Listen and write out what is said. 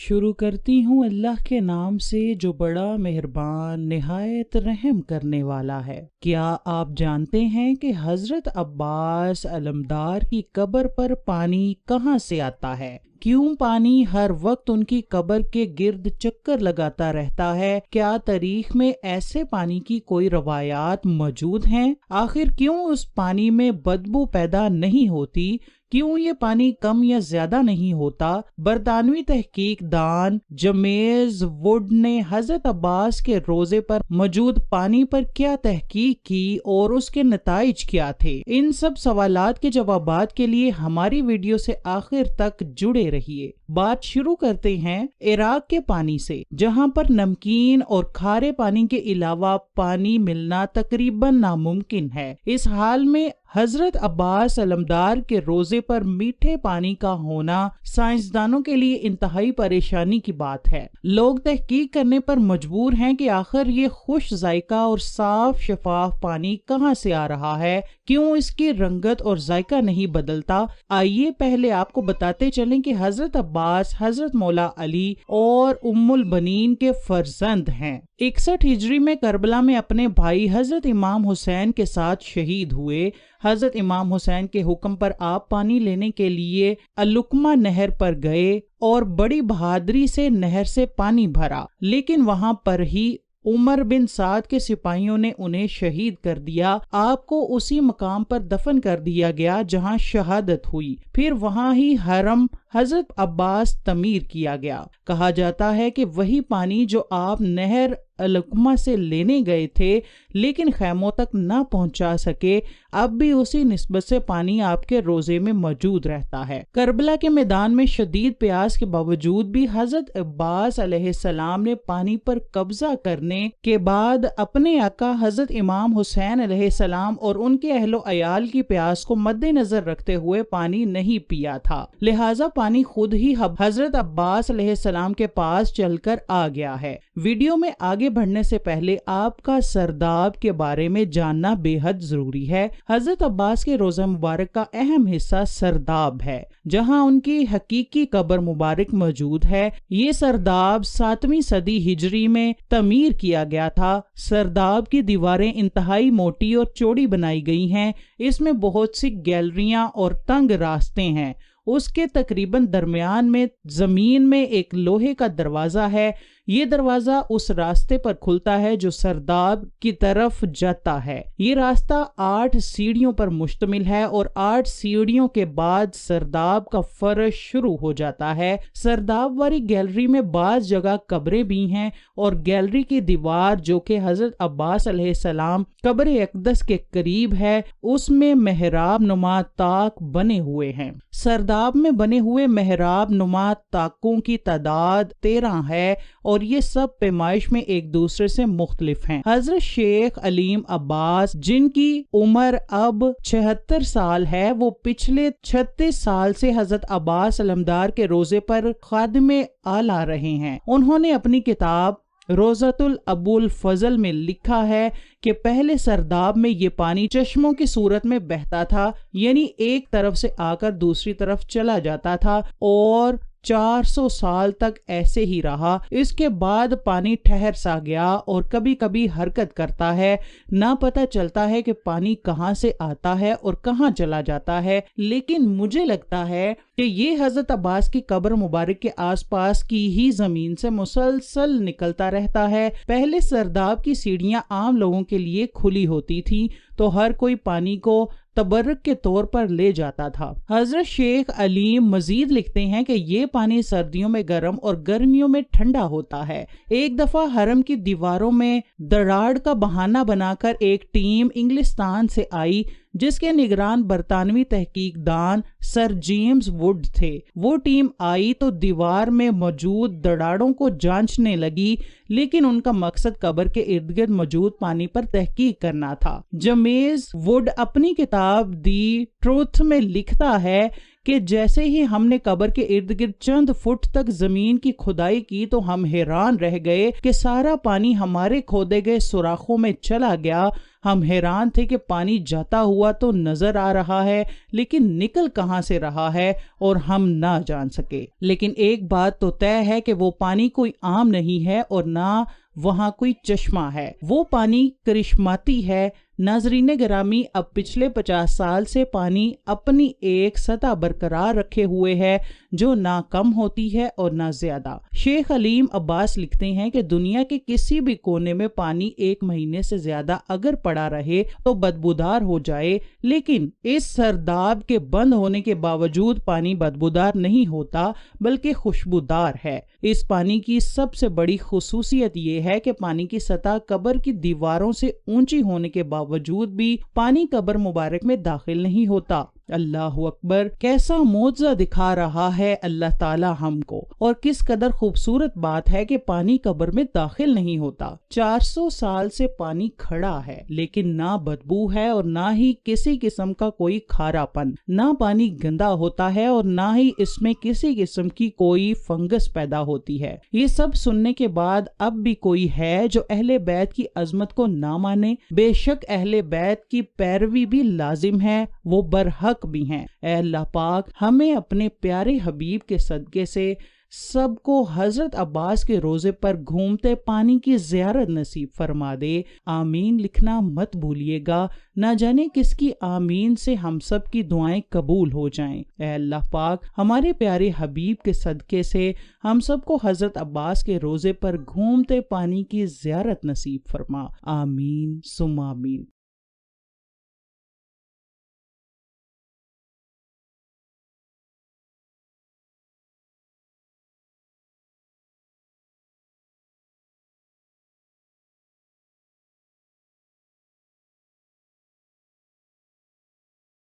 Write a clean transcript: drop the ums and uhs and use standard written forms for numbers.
شروع کرتی ہوں اللہ کے نام سے جو بڑا مہربان نہایت رحم کرنے والا ہے۔ کیا آپ جانتے ہیں کہ حضرت عباس علمدار کی قبر پر پانی کہاں سے آتا ہے؟ کیوں پانی ہر وقت ان کی قبر کے گرد چکر لگاتا رہتا ہے؟ کیا تاریخ میں ایسے پانی کی کوئی روایات موجود ہیں؟ آخر کیوں اس پانی میں بدبو پیدا نہیں ہوتی؟ کیوں یہ پانی کم یا زیادہ نہیں ہوتا؟ برطانوی تحقیق دان جیمز ووڈ نے حضرت عباس کے روضے پر موجود پانی پر کیا تحقیق کی اور اس کے نتائج کیا تھے؟ ان سب سوالات کے جوابات کے لیے ہماری ویڈیو سے آخر تک جڑے رہیے۔ بات شروع کرتے ہیں عراق کے پانی سے، جہاں پر نمکین اور کھارے پانی کے علاوہ پانی ملنا تقریباً ناممکن ہے۔ اس حال میں حضرت عباس علمدار کے روضے پر میٹھے پانی کا ہونا سائنسدانوں کے لیے انتہائی پریشانی کی بات ہے۔ لوگ تحقیق کرنے پر مجبور ہیں کہ آخر یہ خوش ذائقہ اور صاف شفاف پانی کہاں سے آ رہا ہے، کیوں اس کی رنگت اور ذائقہ نہیں بدلتا۔ آئیے پہلے آپ کو بتاتے چلیں کہ حضرت عباس حضرت مولا علی اور ام البنین کے فرزند ہیں۔ 61 ہجری میں کربلا میں اپنے بھائی حضرت امام حسین کے ساتھ شہید ہوئے۔ حضرت امام حسین کے حکم پر آپ پانی لینے کے لیے الکما نہر پر گئے اور بڑی بہادری سے نہر سے پانی بھرا، لیکن وہاں پر ہی عمر بن سعد کے سپاہیوں نے انہیں شہید کر دیا۔ آپ کو اسی مقام پر دفن کر دیا گیا جہاں شہادت ہوئی۔ پھر وہاں ہی حرم حضرت عباس تعمیر کیا گیا۔ کہا جاتا ہے کہ وہی پانی جو آپ نہر الکما سے لینے گئے تھے لیکن خیموں تک نہ پہنچا سکے، اب بھی اسی نسبت سے پانی آپ کے روضے میں موجود رہتا ہے۔ کربلا کے میدان میں شدید پیاس کے باوجود بھی حضرت عباس علیہ السلام نے پانی پر قبضہ کرنے کے بعد اپنے آقا حضرت امام حسین علیہ السلام اور ان کے اہل و عیال کی پیاس کو مد نظر رکھتے ہوئے پانی نہیں پیا تھا، لہٰذا پانی خود ہی حضرت عباس علیہ السلام کے پاس چل کر آ گیا ہے۔ ویڈیو میں آگے بڑھنے سے پہلے آپ کا سرداب کے بارے میں جاننا بے حد ضروری ہے۔ حضرت عباس کے روضہ مبارک کا اہم حصہ سرداب ہے، جہاں ان کی حقیقی قبر مبارک موجود ہے۔ یہ سرداب 7ویں صدی ہجری میں تعمیر کیا گیا تھا۔ سرداب کی دیواریں انتہائی موٹی اور چوڑی بنائی گئی ہیں۔ اس میں بہت سی گیلریاں اور تنگ راستے ہیں۔ اس کے تقریباً درمیان میں زمین میں ایک لوہے کا دروازہ ہے۔ یہ دروازہ اس راستے پر کھلتا ہے جو سرداب کی طرف جاتا ہے۔ یہ راستہ 8 سیڑھیوں پر مشتمل ہے اور 8 سیڑھیوں کے بعد سرداب کا فرش شروع ہو جاتا ہے۔ سرداب والی گیلری میں بعض جگہ قبریں بھی ہیں اور گیلری کی دیوار جو کہ حضرت عباس علیہ السلام قبر اقدس کے قریب ہے، اس میں محراب نما طاق بنے ہوئے ہیں۔ سرداب میں بنے ہوئے محراب نما طاقوں کی تعداد 13 ہے اور یہ سب پیمائش میں ایک دوسرے سے مختلف ہیں۔ حضرت شیخ علیم عباس جن کی عمر اب 76 سال ہے، وہ پچھلے 36 سال سے حضرت عباس علمدار کے روضے پر خادم اعلیٰ رہے ہیں۔ انہوں نے اپنی کتاب روضۃ ابو الفضل میں لکھا ہے کہ پہلے سرداب میں یہ پانی چشموں کی صورت میں بہتا تھا، یعنی ایک طرف سے آ کر دوسری طرف چلا جاتا تھا اور 400 سال تک ایسے ہی رہا۔ اس کے بعد پانی ٹھہر سا گیا اور کبھی کبھی حرکت کرتا ہے۔ نہ پتہ چلتا ہے کہ پانی کہاں سے آتا ہے اور کہاں چلا جاتا ہے، لیکن مجھے لگتا ہے کہ یہ حضرت عباس کی قبر مبارک کے آس پاس کی ہی زمین سے مسلسل نکلتا رہتا ہے۔ پہلے سرداب کی سیڑھیاں عام لوگوں کے لیے کھلی ہوتی تھی تو ہر کوئی پانی کو تبرک کے طور پر لے جاتا تھا۔ حضرت شیخ علیم مزید لکھتے ہیں کہ یہ پانی سردیوں میں گرم اور گرمیوں میں ٹھنڈا ہوتا ہے۔ ایک دفعہ حرم کی دیواروں میں دراڑ کا بہانہ بنا کر ایک ٹیم انگلستان سے آئی جس کے نگران برطانوی تحقیق دان سر جیمز ووڈ تھے۔ وہ ٹیم آئی تو دیوار میں موجود دراڑوں کو جانچنے لگی، لیکن ان کا مقصد قبر کے ارد گرد موجود پانی پر تحقیق کرنا تھا۔ جیمز ووڈ اپنی کتاب دی ٹروتھ میں لکھتا ہے کہ جیسے ہی ہم نے قبر کے ارد گرد چند فٹ تک زمین کی کھدائی کی تو ہم حیران رہ گئے کہ سارا پانی ہمارے کھودے گئے سوراخوں میں چلا گیا۔ ہم حیران تھے کہ پانی جاتا ہوا تو نظر آ رہا ہے لیکن نکل کہاں سے رہا ہے اور ہم نہ جان سکے۔ لیکن ایک بات تو طے ہے کہ وہ پانی کوئی عام نہیں ہے اور نہ وہاں کوئی چشمہ ہے، وہ پانی کرشماتی ہے۔ ناظرین گرامی، اب پچھلے 50 سال سے پانی اپنی ایک سطح برقرار رکھے ہوئے ہے جو نہ کم ہوتی ہے اور نہ زیادہ۔ شیخ علیم عباس لکھتے ہیں کہ دنیا کے کسی بھی کونے میں پانی 1 مہینے سے زیادہ اگر پڑا رہے تو بدبودار ہو جائے، لیکن اس سرداب کے بند ہونے کے باوجود پانی بدبودار نہیں ہوتا بلکہ خوشبودار ہے۔ اس پانی کی سب سے بڑی خصوصیت یہ ہے کہ پانی کی سطح قبر کی دیواروں سے اونچی ہونے کے باوجود بھی پانی قبر مبارک میں داخل نہیں ہوتا۔ اللہ اکبر، کیسا معجزہ دکھا رہا ہے اللہ تعالی ہم کو، اور کس قدر خوبصورت بات ہے کہ پانی قبر میں داخل نہیں ہوتا۔ 400 سال سے پانی کھڑا ہے لیکن نہ بدبو ہے اور نہ ہی کسی قسم کا کوئی کھارا پن، نہ پانی گندا ہوتا ہے اور نہ ہی اس میں کسی قسم کی کوئی فنگس پیدا ہوتی ہے۔ یہ سب سننے کے بعد اب بھی کوئی ہے جو اہل بیت کی عظمت کو نہ مانے؟ بے شک اہل بیت کی پیروی بھی لازم ہے، وہ برحق بھی ہیں۔ اے اللہ پاک، ہمیں اپنے پیارے حبیب کے صدقے سے سب کو حضرت عباس کے روزے پر گھومتے پانی کی زیارت نصیب فرما دے۔ آمین لکھنا مت بھولیے گا، نہ جانے کس کی آمین سے ہم سب کی دعائیں قبول ہو جائیں۔ اے اللہ پاک، ہمارے پیارے حبیب کے صدقے سے ہم سب کو حضرت عباس کے روزے پر گھومتے پانی کی زیارت نصیب فرما۔ آمین ثم آمین۔